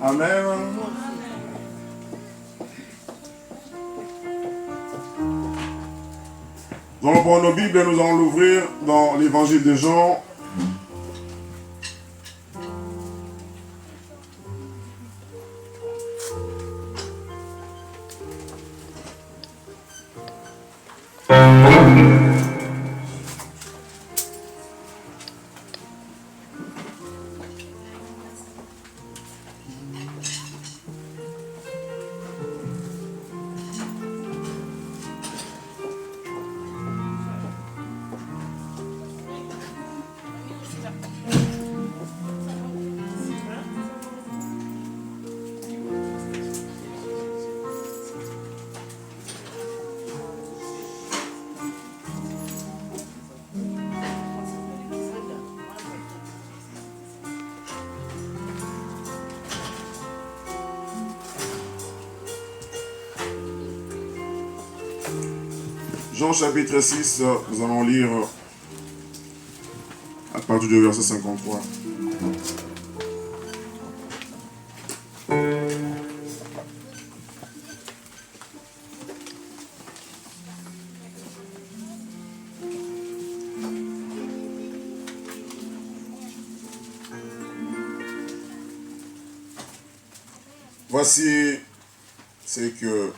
Amen. Nous allons prendre nos Bibles et nous allons l'ouvrir dans l'évangile de Jean. Jean chapitre 6, nous allons lire à partir du verset 53. Voici ce que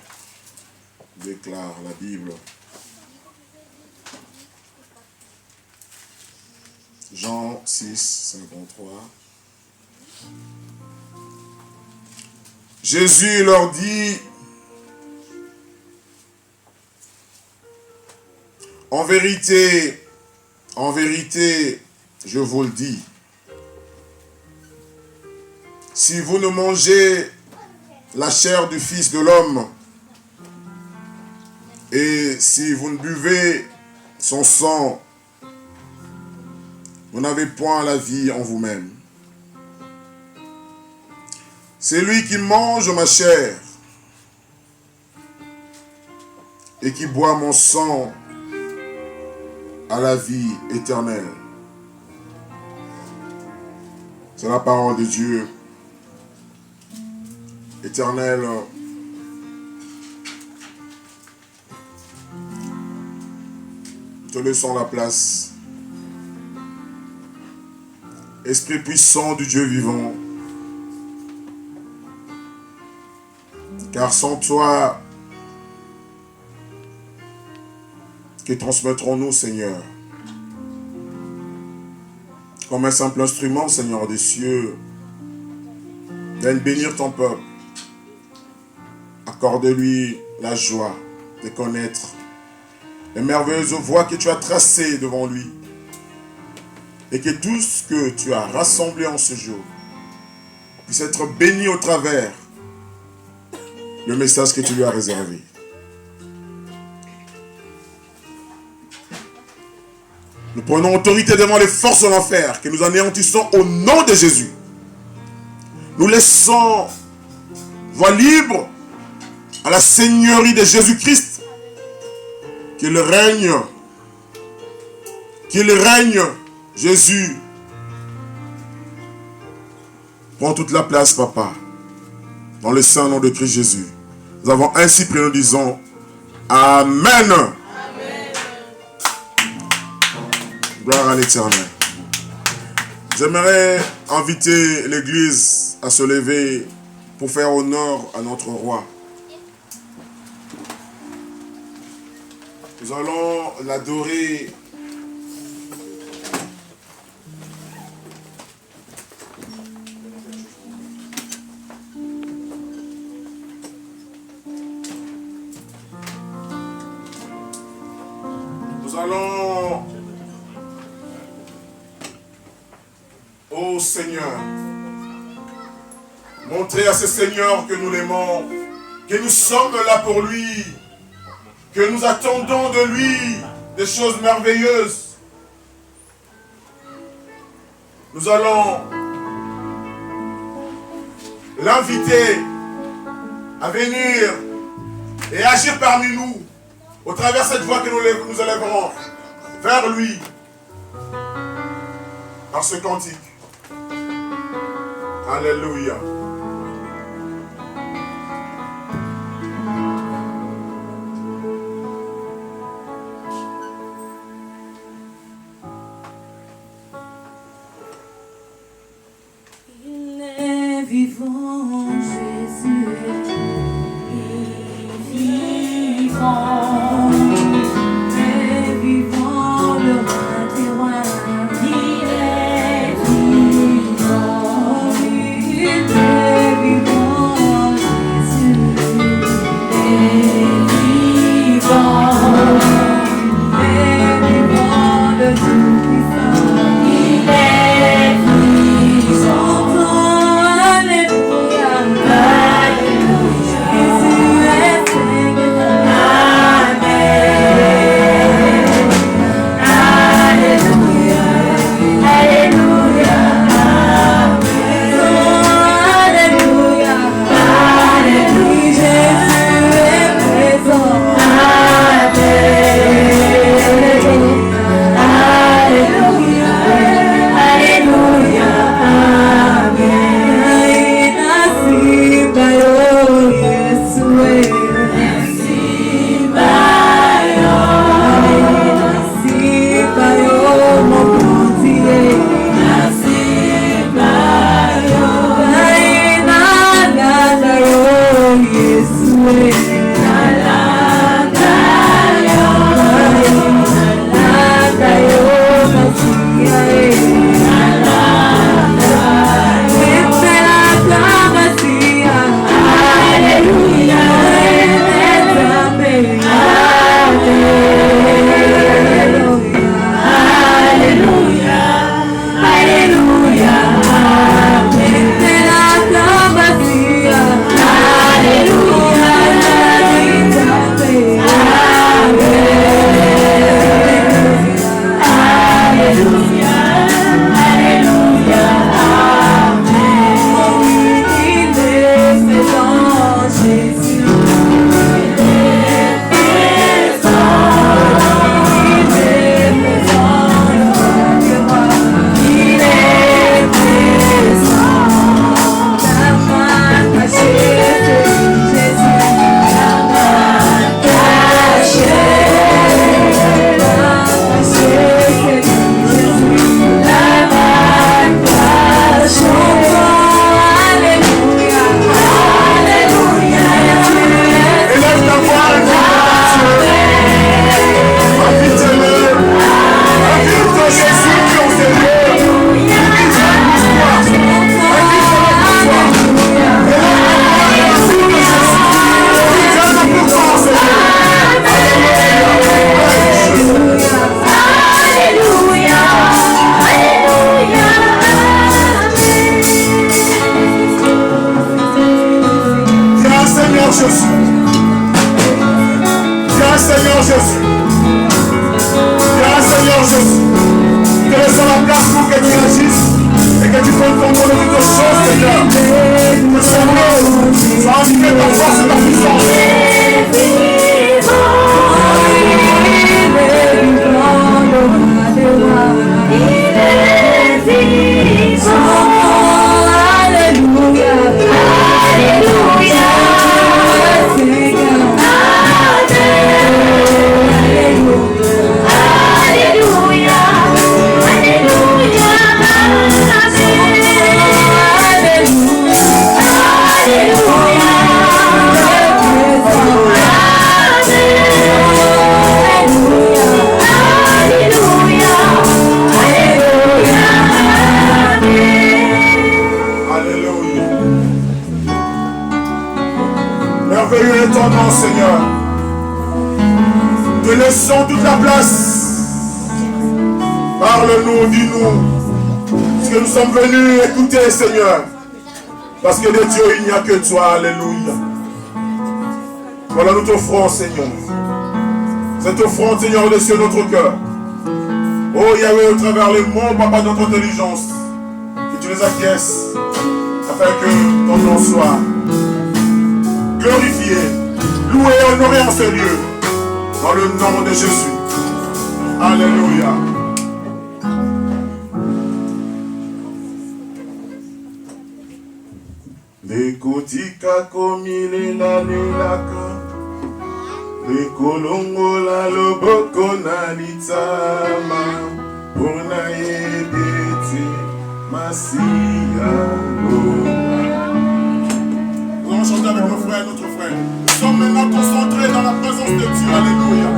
déclare la Bible. Jean 6, 53. Jésus leur dit, en vérité, je vous le dis, si vous ne mangez la chair du Fils de l'homme, et si vous ne buvez son sang, vous n'avez point la vie en vous-même. C'est lui qui mange ma chair et qui boit mon sang à la vie éternelle. C'est la parole de Dieu. Éternel, te laissons la place. Esprit puissant du Dieu vivant, car sans toi, que transmettrons-nous, Seigneur? Comme un simple instrument, Seigneur des cieux, viens bénir ton peuple. Accorde-lui la joie de connaître les merveilleuses voies que tu as tracées devant lui. Et que tout ce que tu as rassemblé en ce jour puisse être béni au travers le message que tu lui as réservé. Nous prenons autorité devant les forces de l'enfer que nous anéantissons au nom de Jésus. Nous laissons voie libre à la seigneurie de Jésus-Christ. Qu'il règne, Jésus. Prends toute la place, Papa, dans le saint nom de Christ Jésus. Nous avons ainsi prié, nous disons Amen. Amen. Gloire à l'Éternel. J'aimerais inviter l'Église à se lever pour faire honneur à notre roi. Nous allons l'adorer. Nous allons, ô Seigneur, montrer à ce Seigneur que nous l'aimons, que nous sommes là pour lui, que nous attendons de lui des choses merveilleuses. Nous allons l'inviter à venir et agir parmi nous au travers de cette voie que nous élèverons vers lui par ce cantique. Alléluia. vivant Jésus, vivant, le roi des rois. Il est vivant, Jésus, le Tout-Puissant. Il est vivant, alléluia, alléluia. Jésus est Seigneur. Alléluia, alléluia, alléluia, alléluia. Jésus est présent. Alléluia, alléluia, amen. Nasiba yo Yesu, nasiba yo mokonzi, nasiba yo nalanda yo Yesu, nalanda yo Masia, alléluia, alléluia, alléluia, Seigneur. Te laissons toute la place. Parle-nous, dis-nous ce que nous sommes venus écouter, Seigneur. Parce que de Dieu, il n'y a que toi. Alléluia. Voilà, nous t'offrons, Seigneur. Cette offrande, Seigneur, au-dessus de notre cœur. Oh Yahweh, au travers les mots, Papa, de notre intelligence, que tu les acquiesces, afin que ton nom soit glorifié, loué et honoré en ce lieu, dans le nom de Jésus. Alléluia. Lekotika komile la lelaka, lekolongola loboko na litama, pona yebete masia loma. allons chanter avec nos frères et notre frère. Nous sommes maintenant concentrés dans la présence de Dieu. Alléluia.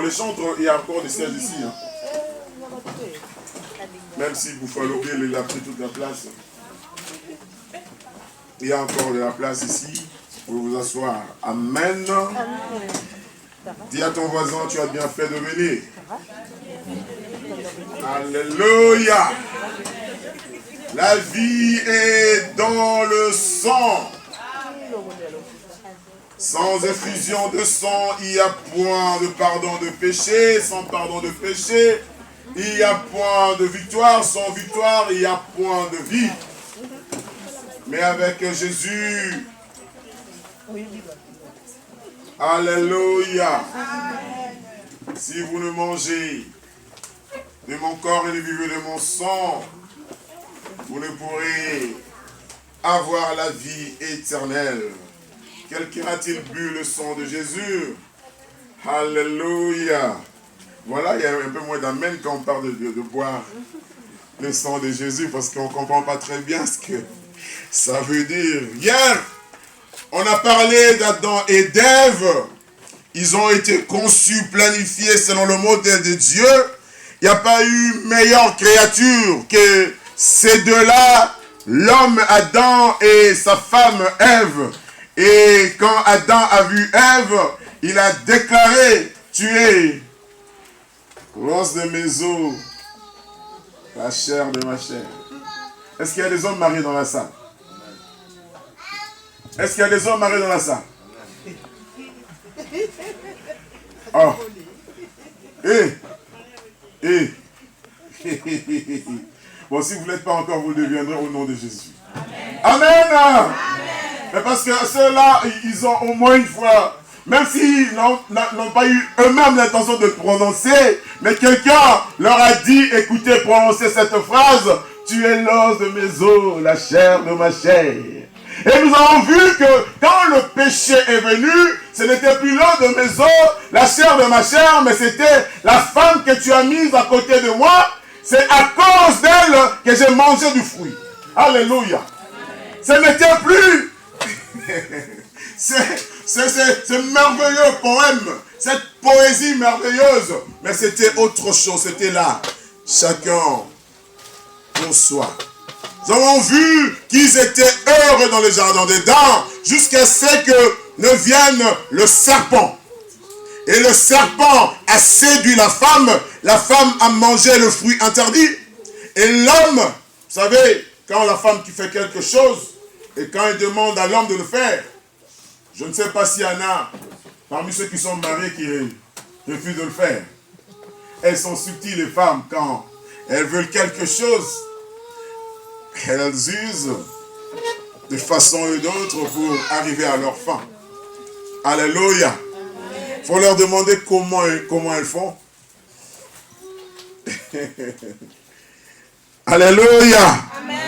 Les chantres, il y a encore des sièges ici. Hein. Même si Buffalo Bill il a pris toute la place. Il y a encore de la place ici pour vous asseoir. Amen. Dis à ton voisin, tu as bien fait de venir. Alléluia. La vie est dans le sang. Sans effusion de sang, il n'y a point de pardon de péché. Sans pardon de péché, il n'y a point de victoire. Sans victoire, il n'y a point de vie. Mais avec Jésus, alléluia. Si vous ne mangez de mon corps et ne vivez de mon sang, vous ne pourrez avoir la vie éternelle. Quelqu'un a-t-il bu le sang de Jésus? Alléluia. Voilà, il y a un peu moins d'amen quand on parle de boire le sang de Jésus, parce qu'on ne comprend pas très bien ce que ça veut dire. Hier, on a parlé d'Adam et d'Ève. Ils ont été conçus, planifiés selon le modèle de Dieu. Il n'y a pas eu meilleure créature que ces deux-là, l'homme Adam et sa femme Ève. Et quand Adam a vu Ève, il a déclaré, tu es l'os de mes os, la chair de ma chair. Est-ce qu'il y a des hommes mariés dans la salle? Est-ce qu'il y a des hommes mariés dans la salle? Oh. Bon, si vous ne l'êtes pas encore, vous le deviendrez au nom de Jésus. Amen. Amen. Mais parce que ceux-là, ils ont au moins une fois, même s'ils n'ont pas eu eux-mêmes l'intention de le prononcer, mais quelqu'un leur a dit, écoutez, prononcez cette phrase, tu es l'os de mes os, la chair de ma chair. Et nous avons vu que quand le péché est venu, ce n'était plus l'os de mes os, la chair de ma chair, mais c'était la femme que tu as mise à côté de moi. C'est à cause d'elle que j'ai mangé du fruit. Alléluia. Ce n'était plus ce merveilleux poème, cette poésie merveilleuse, mais c'était autre chose, c'était là, chacun pour soi. Nous avons vu qu'ils étaient heureux dans le jardin d'Éden, jusqu'à ce que ne vienne le serpent. Et le serpent a séduit la femme a mangé le fruit interdit, et l'homme, vous savez, quand la femme qui fait quelque chose, et quand elle demande à l'homme de le faire, je ne sais pas s'il y en a parmi ceux qui sont mariés qui refusent de le faire. Elles sont subtiles, les femmes, quand elles veulent quelque chose, elles usent de façon ou d'autre pour arriver à leur fin. Alléluia. Il faut leur demander comment elles font. Alléluia. Amen.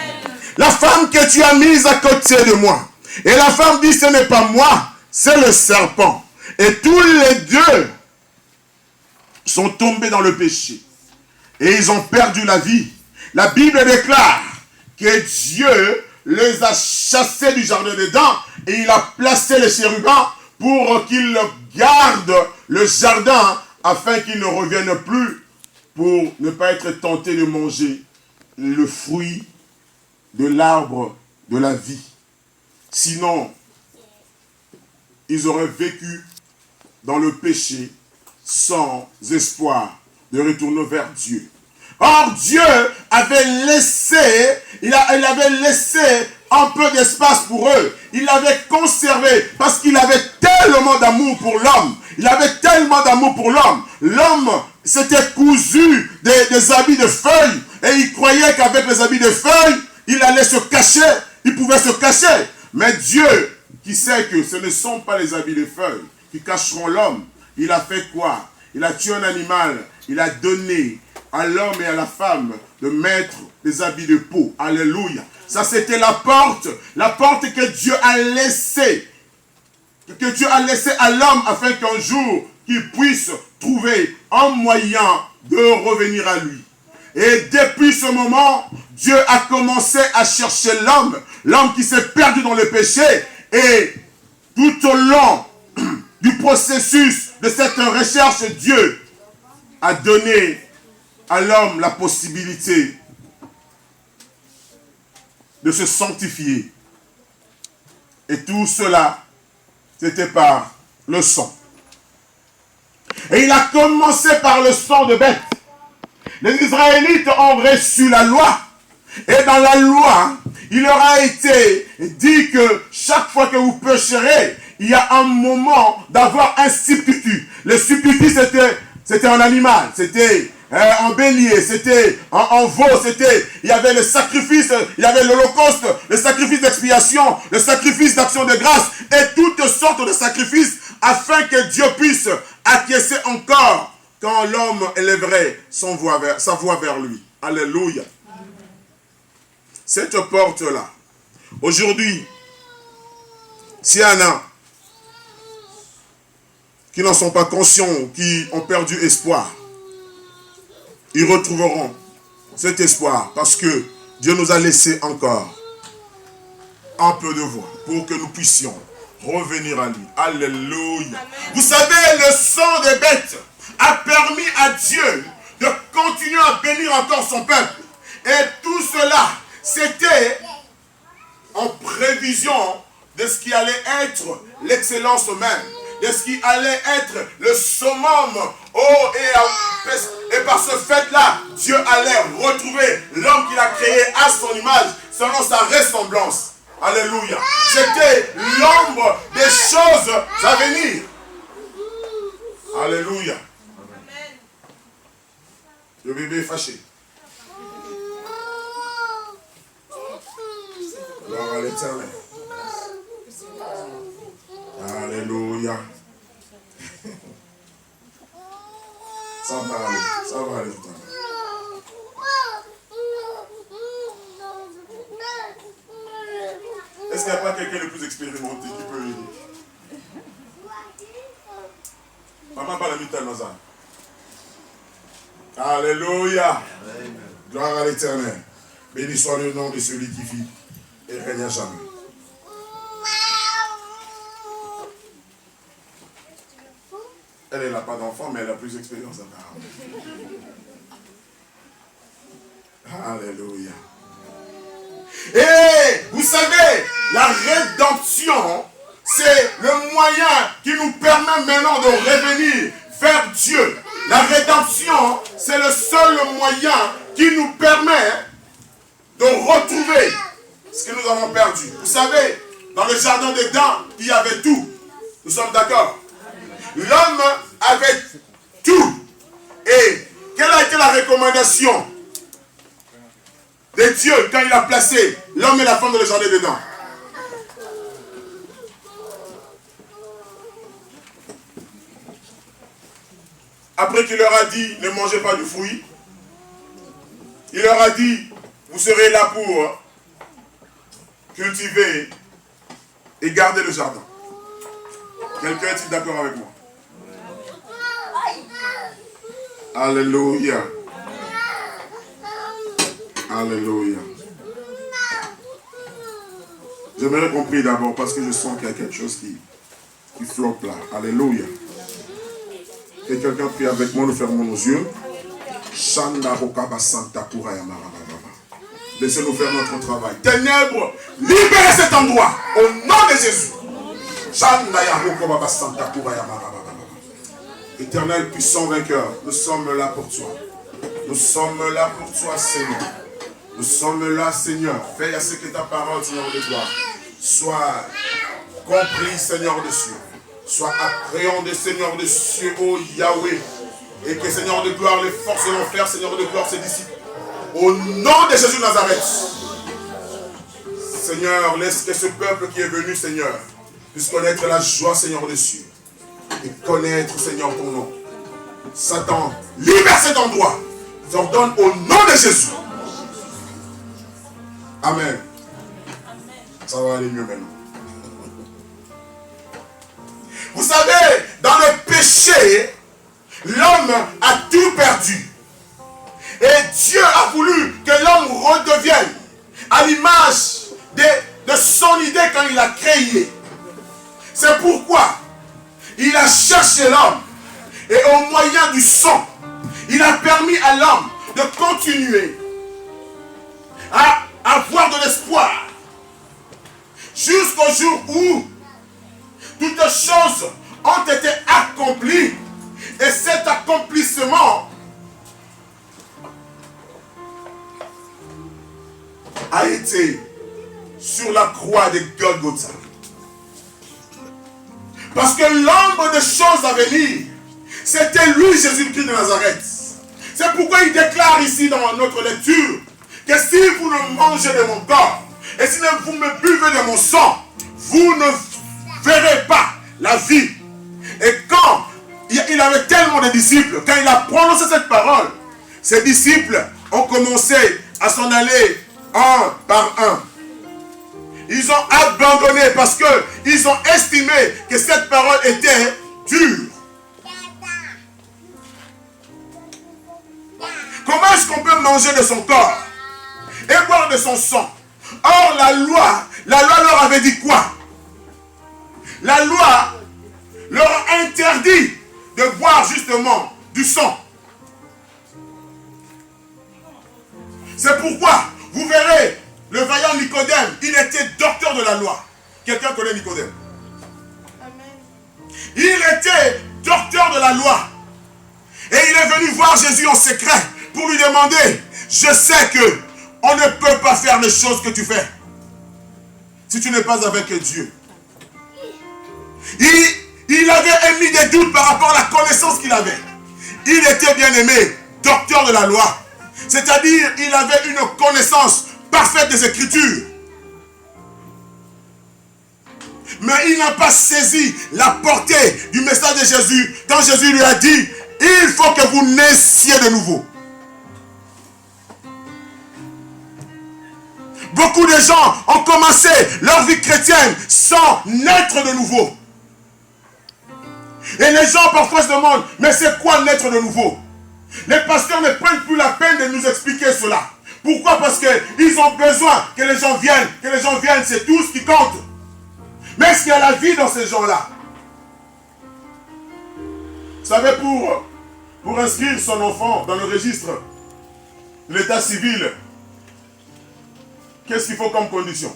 La femme que tu as mise à côté de moi. Et la femme dit, ce n'est pas moi, c'est le serpent. Et tous les deux sont tombés dans le péché. Et ils ont perdu la vie. La Bible déclare que Dieu les a chassés du jardin d'Éden et il a placé les chérubins pour qu'ils gardent le jardin afin qu'ils ne reviennent plus pour ne pas être tentés de manger le fruit de l'arbre de la vie. Sinon, ils auraient vécu dans le péché sans espoir de retourner vers Dieu. Or, Dieu avait laissé, il avait laissé un peu d'espace pour eux. Il l'avait conservé parce qu'il avait tellement d'amour pour l'homme. Il avait tellement d'amour pour l'homme. L'homme s'était cousu des habits de feuilles et il croyait qu'avec les habits de feuilles, il allait se cacher. Il pouvait se cacher. Mais Dieu, qui sait que ce ne sont pas les habits de feuilles qui cacheront l'homme, il a fait quoi? Il a tué un animal. Il a donné à l'homme et à la femme de mettre des habits de peau. Alléluia. Ça, c'était la porte que Dieu a laissée. Que Dieu a laissé à l'homme afin qu'un jour, qu'il puisse trouver un moyen de revenir à lui. Et depuis ce moment, Dieu a commencé à chercher l'homme qui s'est perdu dans le péché. Et tout au long du processus de cette recherche, Dieu a donné à l'homme la possibilité de se sanctifier. Et tout cela, c'était par le sang. Et il a commencé par le sang de bête. Les Israélites ont reçu la loi. Et dans la loi, il leur a été dit que chaque fois que vous pécherez, il y a un moment d'avoir un substitut. Le substitut, c'était un animal, c'était un bélier, c'était un veau, il y avait le sacrifice, il y avait l'holocauste, le sacrifice d'expiation, le sacrifice d'action de grâce et toutes sortes de sacrifices afin que Dieu puisse acquiescer encore quand l'homme élèverait sa voix vers lui. Alléluia. Cette porte-là, aujourd'hui, s'il y en a qui n'en sont pas conscients, qui ont perdu espoir, ils retrouveront cet espoir parce que Dieu nous a laissé encore un peu de voix pour que nous puissions revenir à lui. Alléluia. Amen. Vous savez, le sang des bêtes a permis à Dieu de continuer à bénir encore son peuple. Et tout cela, c'était en prévision de ce qui allait être l'excellence même, de ce qui allait être le summum. Et par ce fait-là, Dieu allait retrouver l'homme qu'il a créé à son image, selon sa ressemblance. Alléluia. C'était l'ombre des choses à venir. Alléluia. Le bébé est fâché. Gloire à l'Éternel. Alléluia. Ça va aller tout à l'heure. Est-ce qu'il n'y a pas quelqu'un de plus expérimenté qui peut aider? Maman parle à l'Éternel Nazar. Alléluia. Gloire à l'Éternel. Béni soit le nom de celui qui vit et règne à jamais. Elle n'a pas d'enfant, mais elle a plus d'expérience à parler. Alléluia. Et vous savez, la rédemption, c'est le moyen qui nous permet maintenant de revenir vers Dieu. La rédemption, c'est le seul moyen qui nous permet de retrouver ce que nous avons perdu. Vous savez, dans le jardin d'Éden, il y avait tout. Nous sommes d'accord? L'homme avait tout. Et quelle a été la recommandation de Dieu quand il a placé l'homme et la femme dans le jardin d'Éden? Après qu'il leur a dit, ne mangez pas du fruit, il leur a dit, vous serez là pour cultiver et garder le jardin. Quelqu'un est-il d'accord avec moi? Alléluia. Alléluia. J'aimerais qu'on prie d'abord parce que je sens qu'il y a quelque chose qui flotte là. Alléluia. Que quelqu'un prie avec moi, nous fermons nos yeux. Laissez-nous faire notre travail. Ténèbres, libérez cet endroit au nom de Jésus. Éternel puissant vainqueur, nous sommes là pour toi. Nous sommes là pour toi, Seigneur. Nous sommes là, Seigneur. Fais à ce que ta parole, Seigneur de gloire, soit comprise, Seigneur de cieux. Soit appréhendée, Seigneur de cieux, ô Yahweh. Et que, Seigneur de gloire, les forces de l'enfer, Seigneur de gloire, se dissipent. Au nom de Jésus de Nazareth. Seigneur, laisse que ce peuple qui est venu, Seigneur, puisse connaître la joie, Seigneur des cieux. Et connaître, Seigneur, ton nom. Satan, libère cet endroit. J'ordonne au nom de Jésus. Amen. Ça va aller mieux maintenant. Vous savez, dans le péché, l'homme a tout perdu. Et Dieu a voulu que l'homme redevienne à l'image de son idée quand il l'a créé. C'est pourquoi il a cherché l'homme. Et au moyen du sang, il a permis à l'homme de continuer à avoir de l'espoir. Jusqu'au jour où toutes choses ont été accomplies. Et cet accomplissement a été sur la croix de Golgotha. Parce que l'ombre des choses à venir, c'était lui, Jésus-Christ de Nazareth. C'est pourquoi il déclare ici dans notre lecture que si vous ne mangez de mon corps et si vous me buvez de mon sang, vous ne verrez pas la vie. Et quand il avait tellement de disciples, quand il a prononcé cette parole, ses disciples ont commencé à s'en aller un par un. Ils ont abandonné parce qu'ils ont estimé que cette parole était dure. Comment est-ce qu'on peut manger de son corps et boire de son sang? Or la loi leur avait dit quoi? La loi leur a interdit de boire justement du sang. C'est pourquoi vous verrez le vaillant Nicodème, il était docteur de la loi. Quelqu'un connaît Nicodème? Amen. Il était docteur de la loi. Et il est venu voir Jésus en secret pour lui demander, je sais que on ne peut pas faire les choses que tu fais si tu n'es pas avec Dieu. Il avait émis des doutes par rapport à la connaissance qu'il avait. Il était bien aimé, docteur de la loi. C'est-à-dire, il avait une connaissance parfaite des Écritures. Mais il n'a pas saisi la portée du message de Jésus quand Jésus lui a dit, il faut que vous naissiez de nouveau. Beaucoup de gens ont commencé leur vie chrétienne sans naître de nouveau. Et les gens parfois se demandent, mais c'est quoi naître de nouveau? Les pasteurs ne prennent plus la peine de nous expliquer cela. Pourquoi? Parce qu'ils ont besoin que les gens viennent. Que les gens viennent, c'est tout ce qui compte. Mais est-ce qu'il y a la vie dans ces gens-là? Vous savez, pour inscrire son enfant dans le registre de l'état civil, qu'est-ce qu'il faut comme condition?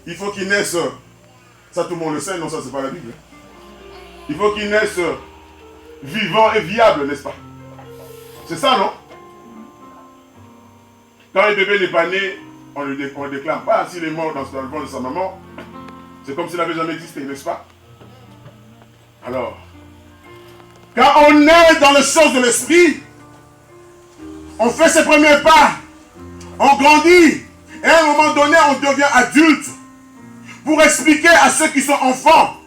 Il faut qu'il naisse, ça tout le monde le sait, non, ça c'est pas la Bible. Il faut qu'il naisse vivant et viable, n'est-ce pas? C'est ça, non? Quand le bébé n'est pas né, on ne le déclare pas. S'il est mort dans le ventre de sa maman, c'est comme s'il n'avait jamais existé, n'est-ce pas? Alors, quand on est dans les choses de l'esprit, on fait ses premiers pas, on grandit, et à un moment donné, on devient adulte pour expliquer à ceux qui sont enfants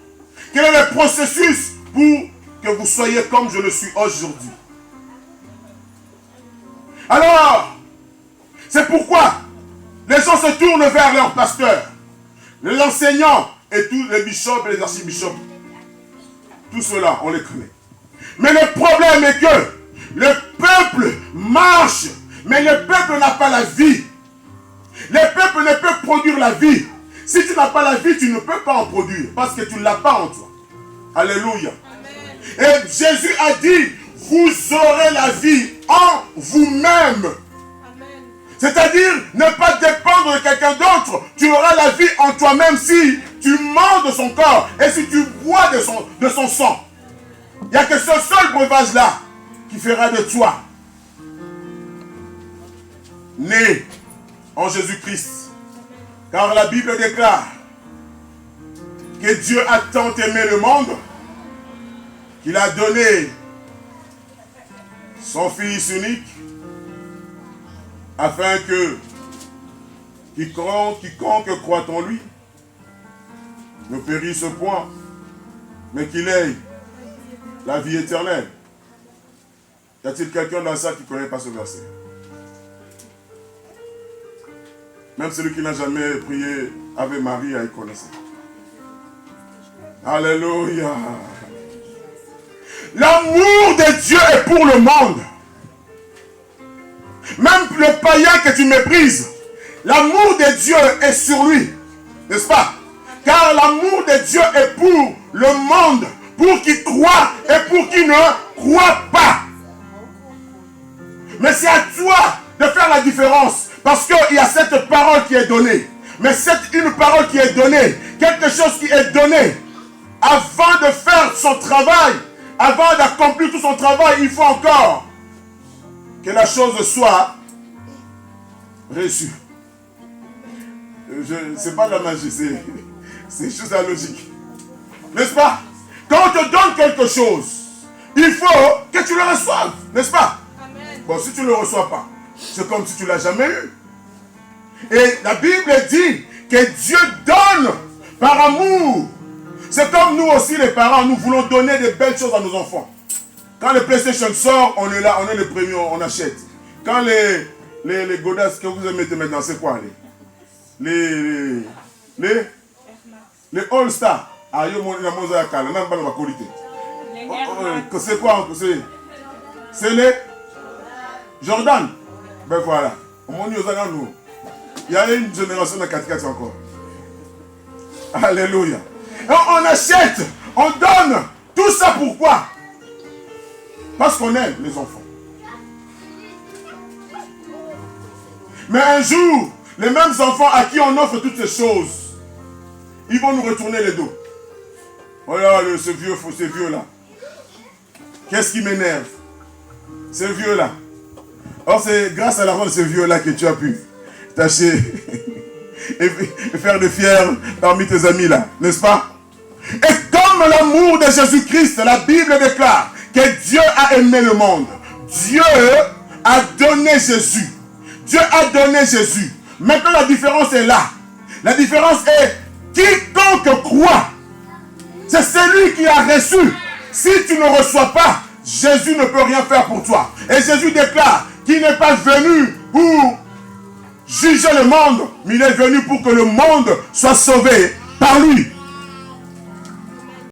quel est le processus pour que vous soyez comme je le suis aujourd'hui. Alors, c'est pourquoi les gens se tournent vers leur pasteur, les enseignants et tous les bishops et les archibishops. Tout cela, on les connaît. Mais le problème est que le peuple marche, mais le peuple n'a pas la vie. Le peuple ne peut produire la vie. Si tu n'as pas la vie, tu ne peux pas en produire, parce que tu ne l'as pas en toi. Alléluia. Amen. Et Jésus a dit, vous aurez la vie en vous-même. C'est-à-dire, ne pas dépendre de quelqu'un d'autre. Tu auras la vie en toi-même si tu manges de son corps et si tu bois de son sang. Il n'y a que ce seul breuvage-là qui fera de toi né en Jésus-Christ. Car la Bible déclare que Dieu a tant aimé le monde qu'il a donné son Fils unique afin que quiconque croit en lui ne périsse point, mais qu'il ait la vie éternelle. Y a-t-il quelqu'un dans ça qui ne connaît pas ce verset? Même celui qui n'a jamais prié Ave Maria, il connaissait. Alléluia. L'amour de Dieu est pour le monde. Même le païen que tu méprises, l'amour de Dieu est sur lui. N'est-ce pas? Car l'amour de Dieu est pour le monde, pour qui croit et pour qui ne croit pas. Mais c'est à toi de faire la différence. Parce qu'il y a cette parole qui est donnée. Mais c'est une parole qui est donnée. Quelque chose qui est donné. Avant de faire son travail, avant d'accomplir tout son travail, il faut encore que la chose soit reçue. C'est pas de la magie, c'est juste la logique. N'est-ce pas? Quand on te donne quelque chose, il faut que tu le reçoives. N'est-ce pas? Amen. Bon, si tu ne le reçois pas, c'est comme si tu ne l'as jamais eu. Et la Bible dit que Dieu donne par amour. C'est comme nous aussi les parents, nous voulons donner de belles choses à nos enfants. Quand le PlayStation sort, on est là, on est le premier, on achète. Quand les godasses que vous aimez maintenant, c'est quoi? Les All-Star. C'est quoi? C'est les Jordan. Ben voilà. Il y a une génération de 4x4 encore. Alléluia. Et on achète, on donne. Tout ça pourquoi? Parce qu'on aime les enfants. Mais un jour, les mêmes enfants à qui on offre toutes ces choses, ils vont nous retourner les dos. Regarde ce vieux-là. Qu'est-ce qui m'énerve? Ce vieux-là. Or, c'est grâce à l'argent de ce vieux-là que tu as pu tâcher et faire de fiers parmi tes amis là, n'est-ce pas? Et comme l'amour de Jésus-Christ, la Bible déclare que Dieu a aimé le monde. Dieu a donné Jésus. Dieu a donné Jésus. Maintenant la différence est là. La différence est quiconque croit. C'est celui qui a reçu. Si tu ne reçois pas, Jésus ne peut rien faire pour toi. Et Jésus déclare qu'il n'est pas venu pour juger le monde, mais il est venu pour que le monde soit sauvé par lui.